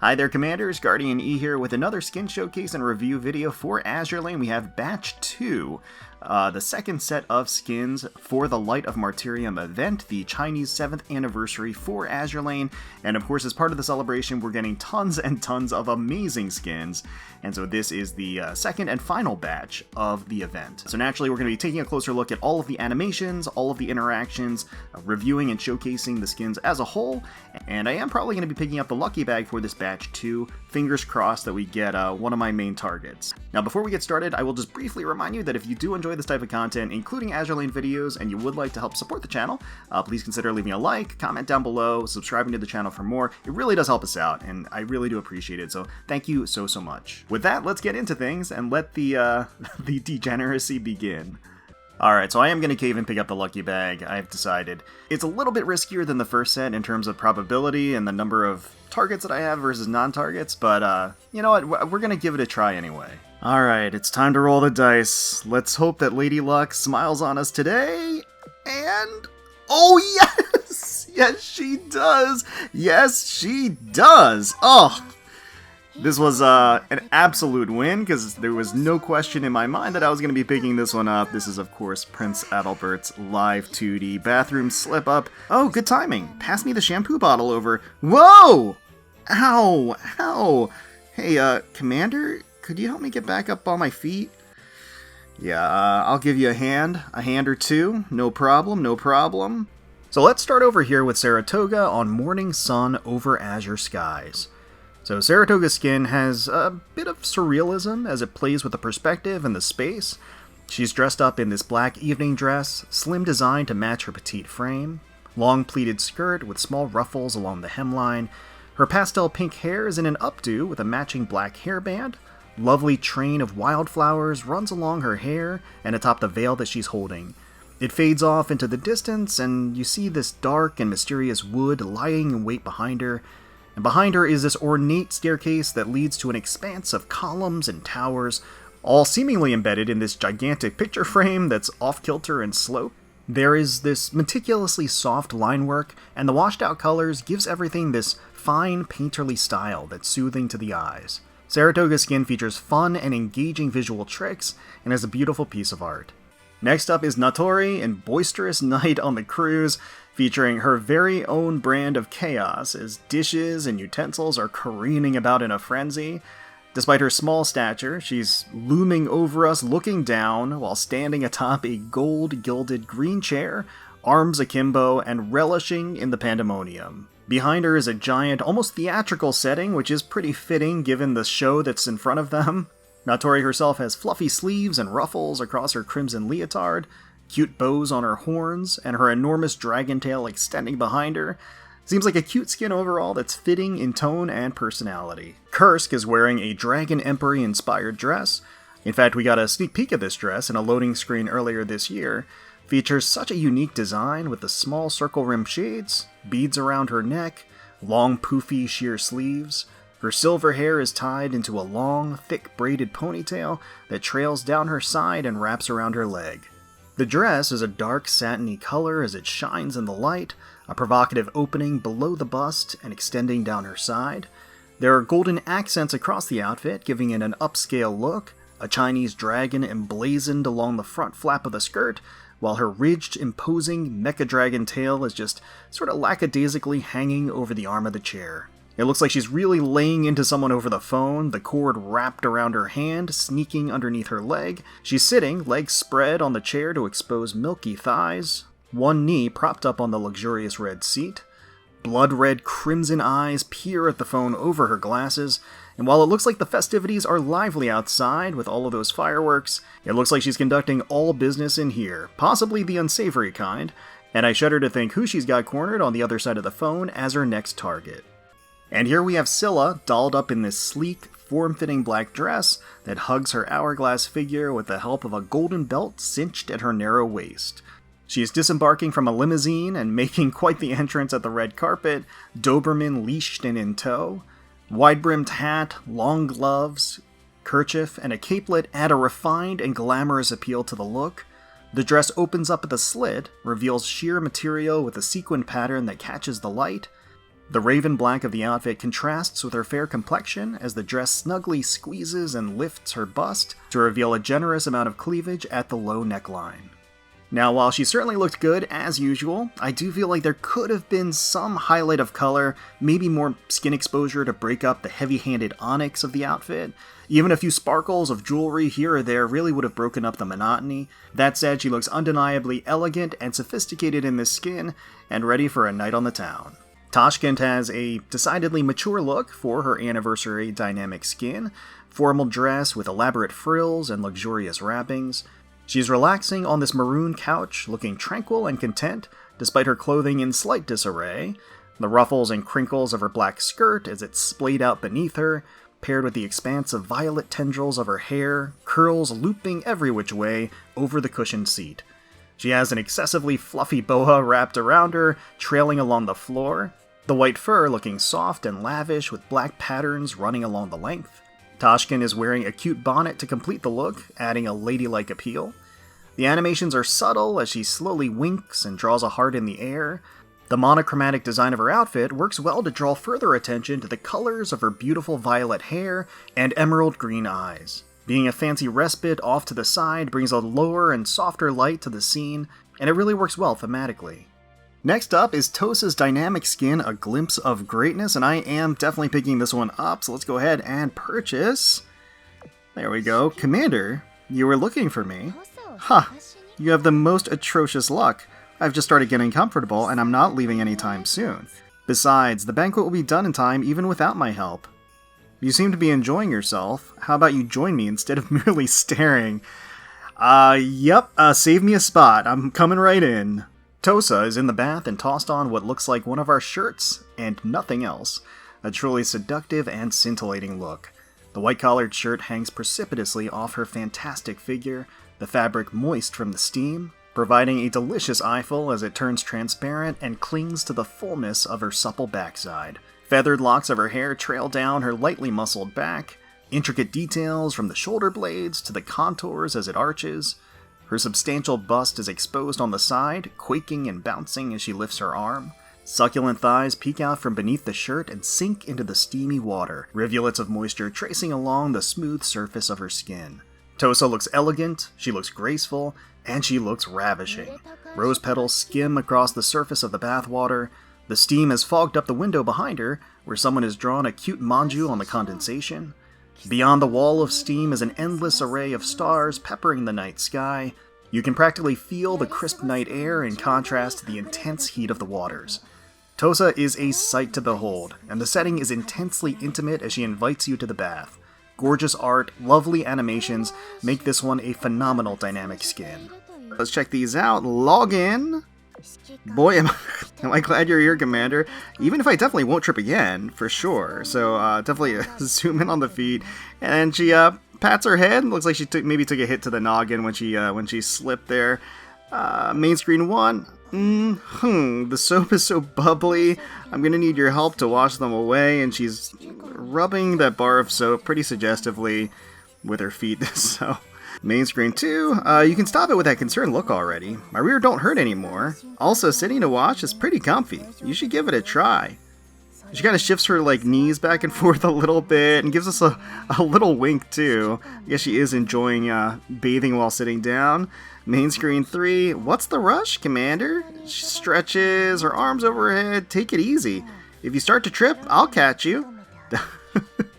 Hi there, Commanders. GuardianE here with another skin showcase and review video for Azur Lane. We have Batch 2, the second set of skins for the Light of Martyrium event, the Chinese 7th anniversary for Azur Lane. And of course, as part of the celebration, we're getting tons and tons of amazing skins. And so this is the second and final batch of the event. So naturally, we're going to be taking a closer look at all of the animations, all of the interactions, reviewing and showcasing the skins as a whole. And I am probably going to be picking up the lucky bag for this batch 2. Fingers crossed that we get one of my main targets. Now, before we get started, I will just briefly remind you that if you do enjoy this type of content, including Azur Lane videos, and you would like to help support the channel, please consider leaving a like, comment down below, subscribing to the channel for more. It really does help us out, and I really do appreciate it, so thank you so much. With that, let's get into things and let the degeneracy begin. Alright, so I am going to cave and pick up the lucky bag, I've decided. It's a little bit riskier than the first set in terms of probability and the number of targets that I have versus non-targets, but you know what, we're going to give it a try anyway. Alright, it's time to roll the dice. Let's hope that Lady Luck smiles on us today, and... oh yes! Yes, she does! Yes, she does! Oh! This was an absolute win, because there was no question in my mind that I was going to be picking this one up. This is, of course, Prinz Adalbert's live 2D bathroom slip-up. Oh, good timing. Pass me the shampoo bottle over. Whoa! Ow! Ow! Hey, Commander, could you help me get back up on my feet? Yeah, I'll give you a hand or two. No problem, no problem. So let's start over here with Saratoga on Morning Sun over azure skies. So Saratoga's skin has a bit of surrealism as it plays with the perspective and the space. She's dressed up in this black evening dress, slim design to match her petite frame, long pleated skirt with small ruffles along the hemline. Her pastel pink hair is in an updo with a matching black hairband. Lovely train of wildflowers runs along her hair and atop the veil that she's holding. It fades off into the distance, and you see this dark and mysterious wood lying in wait behind her. And behind her is this ornate staircase that leads to an expanse of columns and towers, all seemingly embedded in this gigantic picture frame that's off-kilter and slope. There is this meticulously soft line work, and the washed-out colors gives everything this fine, painterly style that's soothing to the eyes. Saratoga's skin features fun and engaging visual tricks, and is a beautiful piece of art. Next up is Natori in Boisterous Night on the Cruise, featuring her very own brand of chaos as dishes and utensils are careening about in a frenzy. Despite her small stature, she's looming over us looking down while standing atop a gold-gilded green chair, arms akimbo, and relishing in the pandemonium. Behind her is a giant, almost theatrical setting, which is pretty fitting given the show that's in front of them. Natori herself has fluffy sleeves and ruffles across her crimson leotard, cute bows on her horns, and her enormous dragon tail extending behind her. Seems like a cute skin overall that's fitting in tone and personality. Kursk is wearing a Dragon Emperor-inspired dress. In fact, we got a sneak peek of this dress in a loading screen earlier this year. Features such a unique design with the small circle rim shades, beads around her neck, long poofy sheer sleeves. Her silver hair is tied into a long, thick braided ponytail that trails down her side and wraps around her leg. The dress is a dark satiny color as it shines in the light, a provocative opening below the bust and extending down her side. There are golden accents across the outfit, giving it an upscale look, a Chinese dragon emblazoned along the front flap of the skirt, while her ridged, imposing mecha dragon tail is just sort of lackadaisically hanging over the arm of the chair. It looks like she's really laying into someone over the phone, the cord wrapped around her hand, sneaking underneath her leg. She's sitting, legs spread on the chair to expose milky thighs, one knee propped up on the luxurious red seat. Blood-red crimson eyes peer at the phone over her glasses, and while it looks like the festivities are lively outside with all of those fireworks, it looks like she's conducting all business in here, possibly the unsavory kind, and I shudder to think who she's got cornered on the other side of the phone as her next target. And here we have Scylla, dolled up in this sleek, form-fitting black dress that hugs her hourglass figure with the help of a golden belt cinched at her narrow waist. She is disembarking from a limousine and making quite the entrance at the red carpet, Doberman leashed and in tow. Wide-brimmed hat, long gloves, kerchief, and a capelet add a refined and glamorous appeal to the look. The dress opens up at the slit, reveals sheer material with a sequin pattern that catches the light. The raven black of the outfit contrasts with her fair complexion as the dress snugly squeezes and lifts her bust to reveal a generous amount of cleavage at the low neckline. Now, while she certainly looked good, as usual, I do feel like there could have been some highlight of color, maybe more skin exposure to break up the heavy-handed onyx of the outfit. Even a few sparkles of jewelry here or there really would have broken up the monotony. That said, she looks undeniably elegant and sophisticated in this skin, and ready for a night on the town. Tashkent has a decidedly mature look for her anniversary dynamic skin, formal dress with elaborate frills and luxurious wrappings. She's relaxing on this maroon couch, looking tranquil and content, despite her clothing in slight disarray. The ruffles and crinkles of her black skirt as it's splayed out beneath her, paired with the expanse of violet tendrils of her hair, curls looping every which way over the cushioned seat. She has an excessively fluffy boa wrapped around her, trailing along the floor, the white fur looking soft and lavish with black patterns running along the length. Tashkent is wearing a cute bonnet to complete the look, adding a ladylike appeal. The animations are subtle as she slowly winks and draws a heart in the air. The monochromatic design of her outfit works well to draw further attention to the colors of her beautiful violet hair and emerald green eyes. Being a fancy respite off to the side brings a lower and softer light to the scene, and it really works well thematically. Next up is Tosa's dynamic skin, A Glimpse of Greatness, and I am definitely picking this one up, so let's go ahead and purchase. There we go. Commander, you were looking for me? Huh, you have the most atrocious luck. I've just started getting comfortable, and I'm not leaving anytime soon. Besides, the banquet will be done in time even without my help. You seem to be enjoying yourself. How about you join me instead of merely staring? Save me a spot. I'm coming right in. Tosa is in the bath and tossed on what looks like one of our shirts, and nothing else. A truly seductive and scintillating look. The white-collared shirt hangs precipitously off her fantastic figure, the fabric moist from the steam, providing a delicious eyeful as it turns transparent and clings to the fullness of her supple backside. Feathered locks of her hair trail down her lightly muscled back, intricate details from the shoulder blades to the contours as it arches. Her substantial bust is exposed on the side, quaking and bouncing as she lifts her arm. Succulent thighs peek out from beneath the shirt and sink into the steamy water, rivulets of moisture tracing along the smooth surface of her skin. Tosa looks elegant, she looks graceful, and she looks ravishing. Rose petals skim across the surface of the bathwater. The steam has fogged up the window behind her, where someone has drawn a cute Manjuu on the condensation. Beyond the wall of steam is an endless array of stars peppering the night sky. You can practically feel the crisp night air in contrast to the intense heat of the waters. Tosa is a sight to behold, and the setting is intensely intimate as she invites you to the bath. Gorgeous art, lovely animations make this one a phenomenal dynamic skin. Let's check these out. Log in. Boy, am I glad you're here, Commander. Even if I definitely won't trip again, for sure. So definitely zoom in on the feet. And she pats her head. Looks like she maybe took a hit to the noggin when she slipped there. Main screen 1. The soap is so bubbly. I'm gonna need your help to wash them away. And she's rubbing that bar of soap pretty suggestively with her feet. So, main screen 2. You can stop it with that concerned look already. My rear don't hurt anymore. Also, sitting to watch is pretty comfy. You should give it a try. She kind of shifts her knees back and forth a little bit and gives us a little wink too. I guess she is enjoying bathing while sitting down. Main screen 3. What's the rush, Commander? She stretches her arms over her head. Take it easy. If you start to trip, I'll catch you.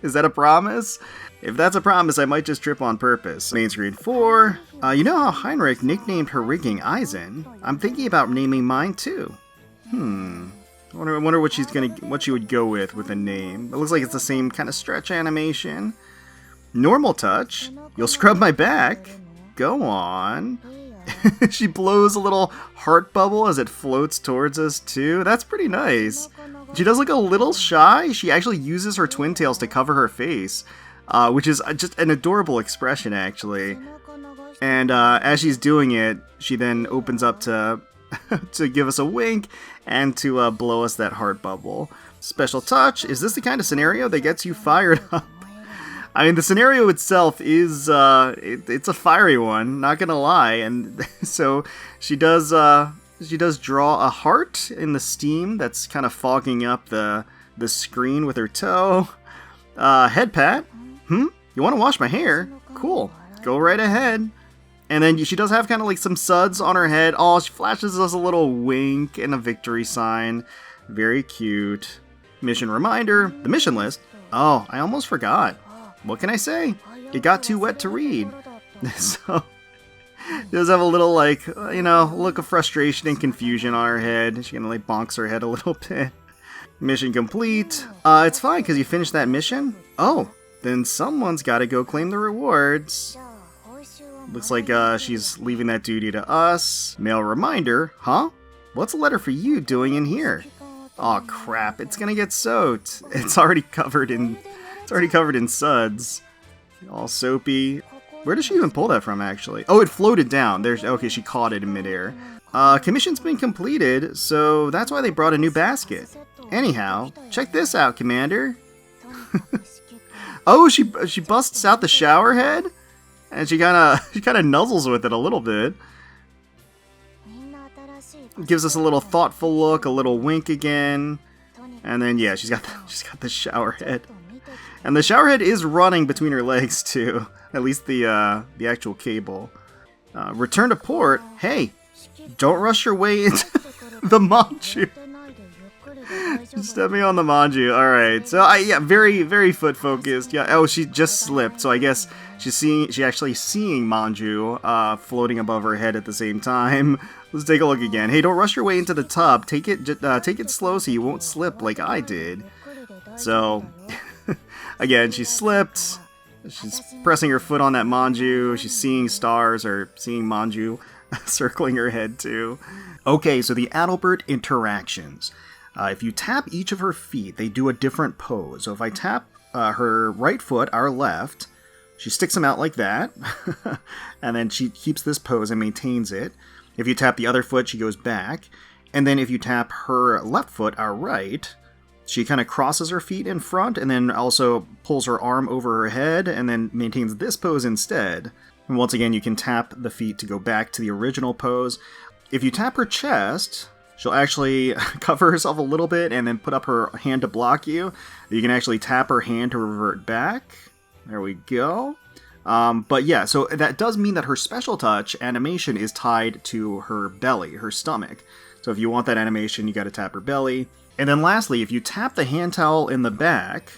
Is that a promise? If that's a promise, I might just trip on purpose. Main screen 4. You know how Heinrich nicknamed her rigging Eisen? I'm thinking about naming mine too. I wonder what she would go with a name. It looks like it's the same kind of stretch animation. Normal touch. You'll scrub my back. Go on. She blows a little heart bubble as it floats towards us too. That's pretty nice. She does look a little shy. She actually uses her twin tails to cover her face, which is just an adorable expression actually. And as she's doing it, she then opens up to to give us a wink and to blow us that heart bubble. Special touch. Is this the kind of scenario that gets you fired up? I mean, the scenario itself is, it's a fiery one, not gonna lie, and so she does She does draw a heart in the steam that's kind of fogging up the screen with her toe. Head pat. You want to wash my hair? Cool. Go right ahead. And then she does have kind of like some suds on her head. Oh, she flashes us a little wink and a victory sign. Very cute. Mission reminder. The mission list. Oh, I almost forgot. What can I say? It got too wet to read. So, she does have a little, like, you know, look of frustration and confusion on her head. She kind of, like, bonks her head a little bit. Mission complete. It's fine, because you finished that mission? Oh, then someone's got to go claim the rewards. Looks like she's leaving that duty to us. Mail reminder. Huh? What's a letter for you doing in here? Aw, crap. It's gonna get soaked. It's already covered in suds. All soapy. Where did she even pull that from, actually? Oh, it floated down. Okay, she caught it in midair. Commission's been completed, so that's why they brought a new basket. Anyhow, check this out, Commander. Oh, she busts out the shower head, and she kind of nuzzles with it a little bit. Gives us a little thoughtful look, a little wink again, and then yeah, she's got the shower head, and the shower head is running between her legs too. At least the actual cable. Return to port. Hey, don't rush your way into the Manjuu. Stepping on the Manjuu. All right. So yeah, very very foot focused. Yeah. Oh, she just slipped. So I guess she's actually seeing Manjuu floating above her head at the same time. Let's take a look again. Hey, don't rush your way into the tub. Take it slow so you won't slip like I did. So again, she slipped. She's pressing her foot on that Manjuu. She's seeing stars, or seeing Manjuu circling her head too. Okay, so the Adalbert interactions. If you tap each of her feet, they do a different pose. So if I tap her right foot, our left, she sticks them out like that, and then she keeps this pose and maintains it. If you tap the other foot, she goes back. And then if you tap her left foot, our right, she kind of crosses her feet in front and then also pulls her arm over her head and then maintains this pose instead. And once again, you can tap the feet to go back to the original pose. If you tap her chest, she'll actually cover herself a little bit and then put up her hand to block you. You can actually tap her hand to revert back. There we go. But yeah, so that does mean that her special touch animation is tied to her belly, her stomach. So if you want that animation, you gotta tap her belly. And then lastly, if you tap the hand towel in the back,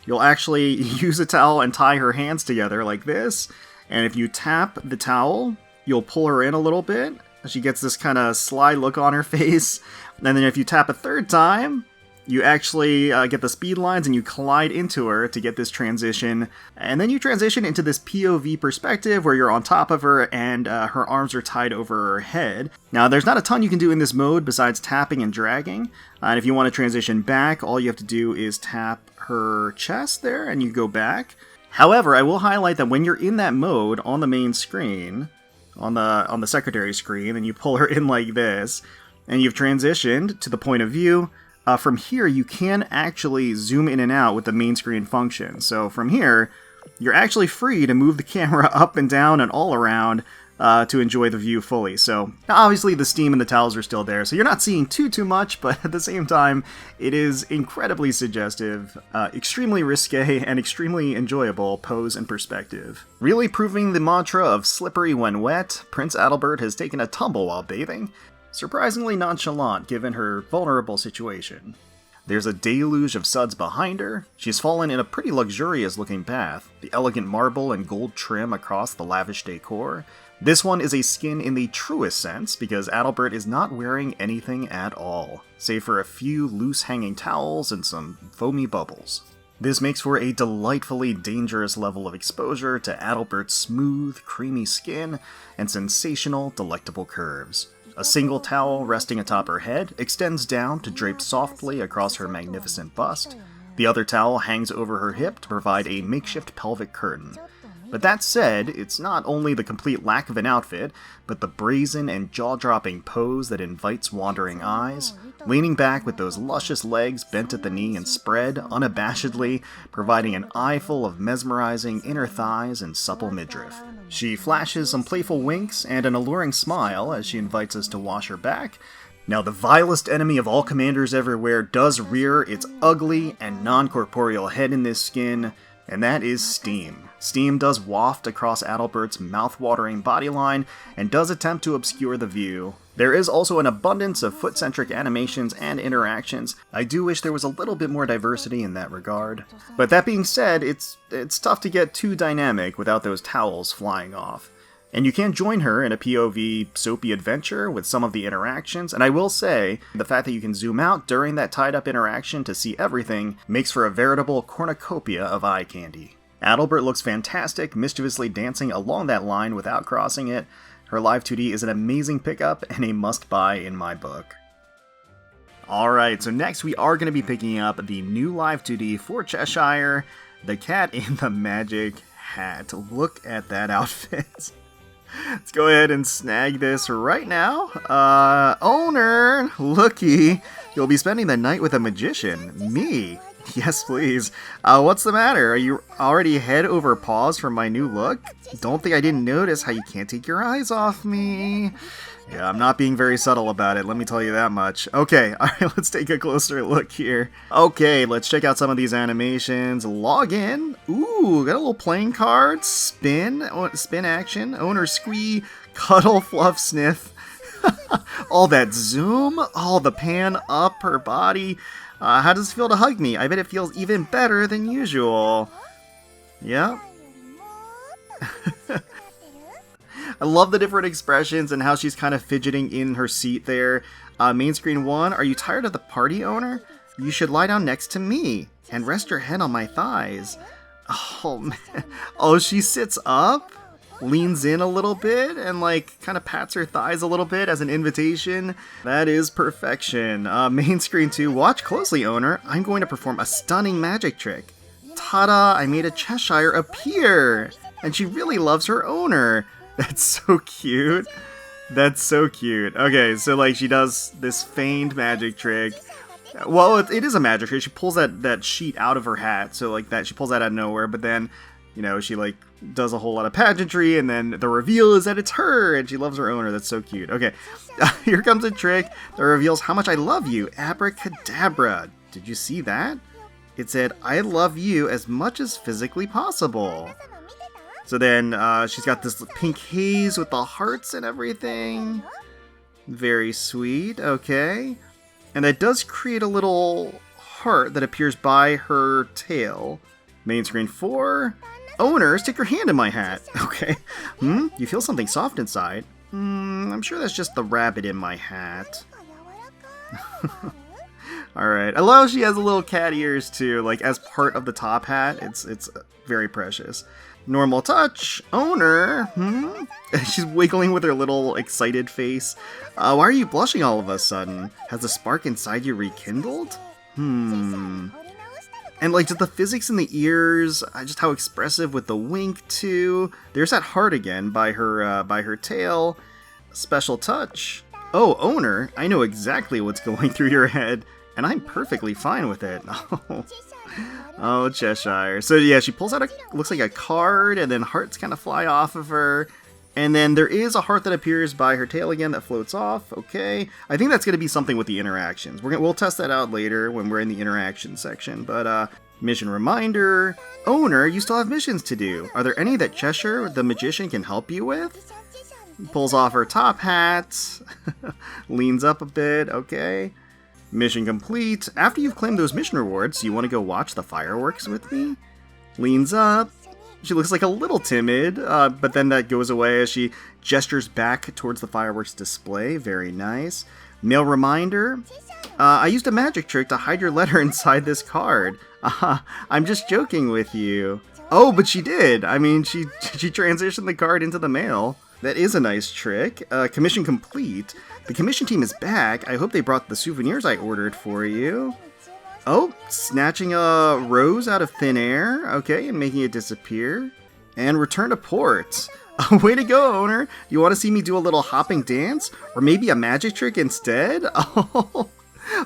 you'll actually use a towel and tie her hands together like this. And if you tap the towel, you'll pull her in a little bit. She gets this kind of sly look on her face. And then if you tap a third time, you actually get the speed lines and you collide into her to get this transition. And then you transition into this POV perspective where you're on top of her and her arms are tied over her head. Now, there's not a ton you can do in this mode besides tapping and dragging. And if you want to transition back, all you have to do is tap her chest there and you go back. However, I will highlight that when you're in that mode on the main screen, on the secondary screen, and you pull her in like this, and you've transitioned to the point of view, from here, you can actually zoom in and out with the main screen function. So from here, you're actually free to move the camera up and down and all around to enjoy the view fully. So obviously the steam and the towels are still there, so you're not seeing too much, but at the same time, it is incredibly suggestive, extremely risque, and extremely enjoyable pose and perspective. Really proving the mantra of slippery when wet, Prinz Adalbert has taken a tumble while bathing. Surprisingly nonchalant given her vulnerable situation. There's a deluge of suds behind her. She's fallen in a pretty luxurious looking bath, the elegant marble and gold trim across the lavish decor. This one is a skin in the truest sense because Adalbert is not wearing anything at all, save for a few loose hanging towels and some foamy bubbles. This makes for a delightfully dangerous level of exposure to Adalbert's smooth, creamy skin and sensational, delectable curves. A single towel resting atop her head extends down to drape softly across her magnificent bust. The other towel hangs over her hip to provide a makeshift pelvic curtain. But that said, it's not only the complete lack of an outfit, but the brazen and jaw-dropping pose that invites wandering eyes, leaning back with those luscious legs bent at the knee and spread unabashedly, providing an eyeful of mesmerizing inner thighs and supple midriff. She flashes some playful winks and an alluring smile as she invites us to wash her back. Now, the vilest enemy of all commanders everywhere does rear its ugly and non-corporeal head in this skin, and that is steam. Steam does waft across Adalbert's mouth-watering bodyline and does attempt to obscure the view. There is also an abundance of foot-centric animations and interactions. I do wish there was a little bit more diversity in that regard. But that being said, it's tough to get too dynamic without those towels flying off. And you can join her in a POV soapy adventure with some of the interactions, and I will say, the fact that you can zoom out during that tied-up interaction to see everything makes for a veritable cornucopia of eye candy. Adalbert looks fantastic, mischievously dancing along that line without crossing it. Her live 2D is an amazing pickup and a must-buy in my book. Alright, so next we are going to be picking up the new live 2D for Cheshire, the cat in the magic hat. Look at that outfit. Let's go ahead and snag this right now. Owner, looky, you'll be spending the night with a magician. Me? Yes, please. What's the matter? Are you already head over paws for my new look? Don't think I didn't notice how you can't take your eyes off me. Yeah, I'm not being very subtle about it, let me tell you that much. Okay, alright, let's take a closer look here. Okay, let's check out some of these animations. Log in. Ooh, got a little playing card. Spin action. Owner squee. Cuddle, fluff, sniff. All that zoom. All the pan up her body. How does it feel to hug me? I bet it feels even better than usual. Yeah. I love the different expressions and how she's kind of fidgeting in her seat there. Main screen 1, are you tired of the party, owner? You should lie down next to me and rest your head on my thighs. Oh, man. Oh, she sits up, leans in a little bit, and like kind of pats her thighs a little bit as an invitation. That is perfection. Main screen 2, watch closely, owner. I'm going to perform a stunning magic trick. Ta-da, I made a Cheshire appear! And she really loves her owner. That's so cute. That's so cute. Okay, so like she does this feigned magic trick. Well, it is a magic trick. She pulls that sheet out of her hat, so like that she pulls that out of nowhere, but then, you know, she like does a whole lot of pageantry, and then the reveal is that it's her, and she loves her owner. That's so cute. Okay, here comes a trick that reveals how much I love you. Abracadabra. Did you see that? It said, I love you as much as physically possible. So then she's got this pink haze with the hearts and everything. Very sweet, okay. And that does create a little heart that appears by her tail. Main screen 4. Owner, stick your hand in my hat. Okay. You feel something soft inside? I'm sure that's just the rabbit in my hat. Alright. I love she has a little cat ears too, like as part of the top hat. It's very precious. Normal touch. Owner. She's wiggling with her little excited face. Why are you blushing all of a sudden? Has the spark inside you rekindled? And like just the physics in the ears, just how expressive with the wink too. There's that heart again by her tail. Special touch. Oh, owner, I know exactly what's going through your head, and I'm perfectly fine with it. Oh, Cheshire. So yeah, she pulls out looks like a card, and then hearts kind of fly off of her. And then there is a heart that appears by her tail again that floats off. Okay. I think that's going to be something with the interactions. We'll test that out later when we're in the interaction section. But, mission reminder. Owner, you still have missions to do. Are there any that Cheshire, the magician, can help you with? Pulls off her top hat. Leans up a bit. Okay. Mission complete. After you've claimed those mission rewards, you want to go watch the fireworks with me? Leans up. She looks like a little timid, but then that goes away as she gestures back towards the fireworks display. Very nice. Mail reminder. I used a magic trick to hide your letter inside this card. I'm just joking with you. Oh, but she did. I mean, she transitioned the card into the mail. That is a nice trick. Commission complete. The commission team is back. I hope they brought the souvenirs I ordered for you. Oh, snatching a rose out of thin air. Okay, and making it disappear. And return to port. Way to go, owner. You want to see me do a little hopping dance? Or maybe a magic trick instead? Oh,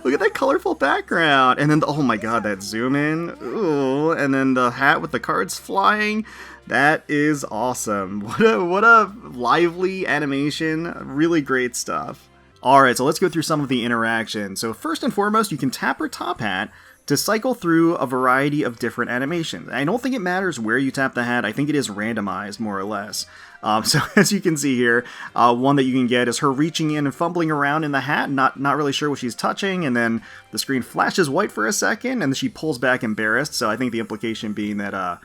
look at that colorful background. And then, oh my god, that zoom in. Ooh, and then the hat with the cards flying. That is awesome. What a lively animation. Really great stuff. Alright, so let's go through some of the interactions. So first and foremost, you can tap her top hat to cycle through a variety of different animations. I don't think it matters where you tap the hat. I think it is randomized, more or less. So as you can see here, one that you can get is her reaching in and fumbling around in the hat, not really sure what she's touching, and then the screen flashes white for a second, and then she pulls back embarrassed. So I think the implication being that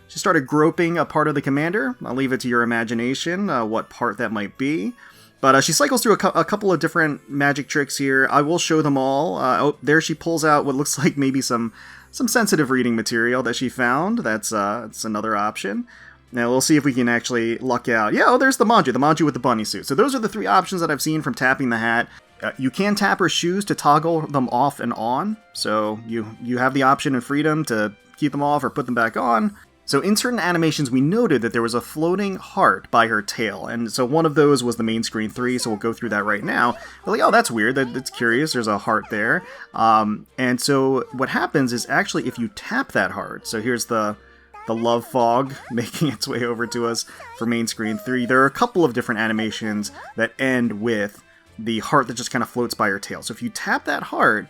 she started groping a part of the commander. I'll leave it to your imagination what part that might be. But she cycles through a couple of different magic tricks here. I will show them all. Oh, there she pulls out what looks like maybe some sensitive reading material that she found. That's another option. Now we'll see if we can actually luck out. Yeah, oh, there's the Manjuu with the bunny suit. So those are the three options that I've seen from tapping the hat. You can tap her shoes to toggle them off and on. So you have the option and freedom to keep them off or put them back on. So in certain animations, we noted that there was a floating heart by her tail, and so one of those was the main screen 3, so we'll go through that right now. We're like, oh, that's weird, that's curious, there's a heart there. And so what happens is actually if you tap that heart, so here's the love fog making its way over to us for main screen 3, there are a couple of different animations that end with the heart that just kind of floats by her tail. So if you tap that heart,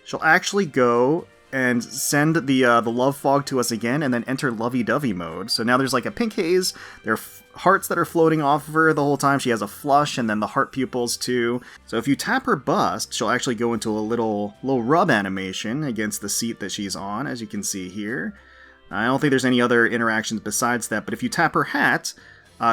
she'll actually go and send the love fog to us again, and then enter lovey-dovey mode. So now there's like a pink haze, there are hearts that are floating off of her the whole time, she has a flush, and then the heart pupils too. So if you tap her bust, she'll actually go into a little rub animation against the seat that she's on, as you can see here. I don't think there's any other interactions besides that, but if you tap her hat,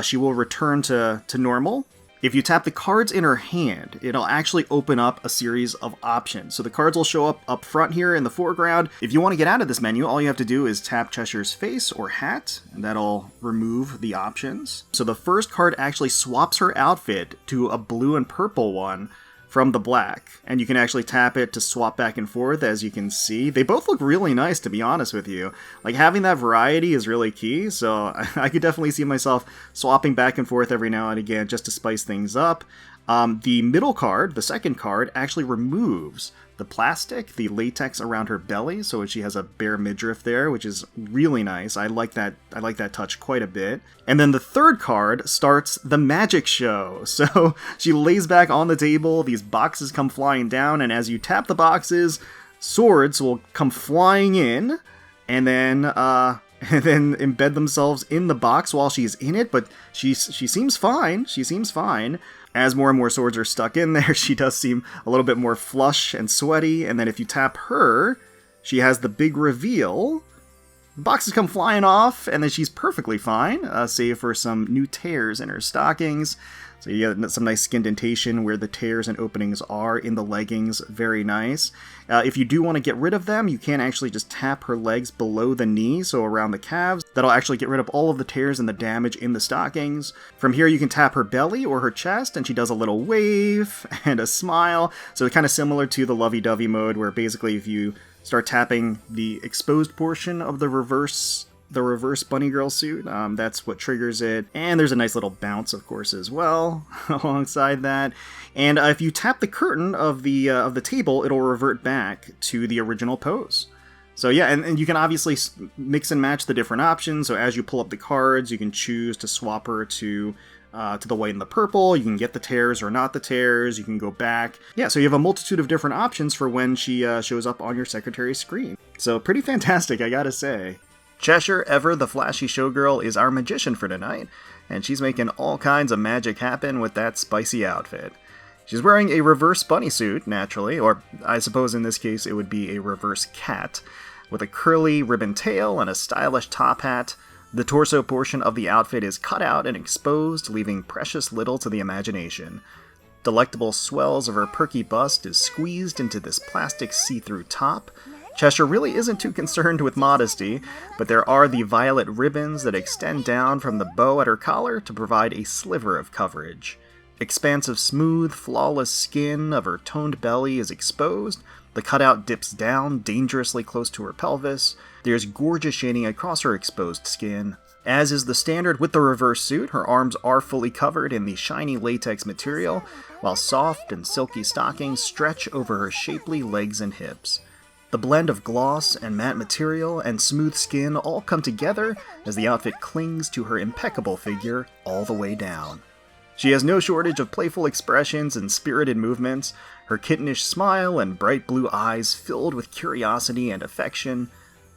she will return to normal. If you tap the cards in her hand, it'll actually open up a series of options. So the cards will show up front here in the foreground. If you want to get out of this menu, all you have to do is tap Cheshire's face or hat, and that'll remove the options. So the first card actually swaps her outfit to a blue and purple one from the black, and you can actually tap it to swap back and forth, as you can see. They both look really nice, to be honest with you. Like, having that variety is really key, so I could definitely see myself swapping back and forth every now and again just to spice things up. The middle card, the second card, actually removes the plastic, the latex around her belly, so she has a bare midriff there, which is really nice. I like that touch quite a bit. And then the third card starts the magic show. So she lays back on the table, these boxes come flying down, and as you tap the boxes, swords will come flying in, and then embed themselves in the box while she's in it, but she seems fine. She seems fine. As more and more swords are stuck in there, she does seem a little bit more flush and sweaty, and then if you tap her, she has the big reveal. The boxes come flying off, and then she's perfectly fine, save for some new tears in her stockings. So you get some nice skindentation where the tears and openings are in the leggings. Very nice. If you do want to get rid of them, you can actually just tap her legs below the knee, so around the calves. That'll actually get rid of all of the tears and the damage in the stockings. From here, you can tap her belly or her chest, and she does a little wave and a smile. So kind of similar to the lovey-dovey mode, where basically if you start tapping the exposed portion of the reverse bunny girl suit, that's what triggers it. And there's a nice little bounce, of course, as well alongside that. And if you tap the curtain of the table, it'll revert back to the original pose. So yeah, and you can obviously mix and match the different options. So as you pull up the cards, you can choose to swap her to the white and the purple. You can get the tears or not the tears. You can go back. Yeah, so you have a multitude of different options for when she shows up on your secretary's screen. So pretty fantastic, I gotta say. Cheshire, ever the flashy showgirl, is our magician for tonight, and she's making all kinds of magic happen with that spicy outfit. She's wearing a reverse bunny suit, naturally, or I suppose in this case it would be a reverse cat, with a curly ribbon tail and a stylish top hat. The torso portion of the outfit is cut out and exposed, leaving precious little to the imagination. Delectable swells of her perky bust is squeezed into this plastic see-through top. Cheshire really isn't too concerned with modesty, but there are the violet ribbons that extend down from the bow at her collar to provide a sliver of coverage. Expansive, smooth, flawless skin of her toned belly is exposed, The cutout dips down, dangerously close to her pelvis. There's gorgeous shading across her exposed skin. As is the standard with the reverse suit, her arms are fully covered in the shiny latex material, while soft and silky stockings stretch over her shapely legs and hips. The blend of gloss and matte material and smooth skin all come together as the outfit clings to her impeccable figure all the way down. She has no shortage of playful expressions and spirited movements, her kittenish smile and bright blue eyes filled with curiosity and affection.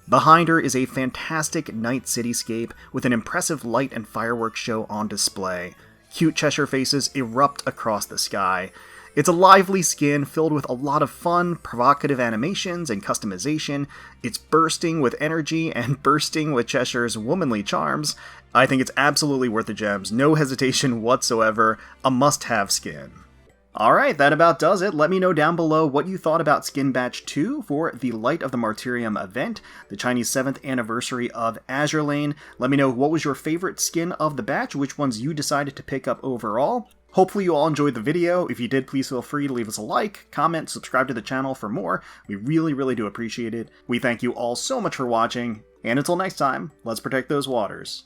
Behind her is a fantastic night cityscape with an impressive light and fireworks show on display. Cute Cheshire faces erupt across the sky. It's a lively skin filled with a lot of fun, provocative animations and customization. It's bursting with energy and bursting with Cheshire's womanly charms. I think it's absolutely worth the gems, no hesitation whatsoever, a must-have skin. Alright, that about does it. Let me know down below what you thought about Skin Batch 2 for the Light of the Martyrium event, the Chinese 7th anniversary of Azur Lane. Let me know what was your favorite skin of the batch, which ones you decided to pick up overall. Hopefully you all enjoyed the video. If you did, please feel free to leave us a like, comment, subscribe to the channel for more. We really do appreciate it. We thank you all so much for watching, and until next time, let's protect those waters.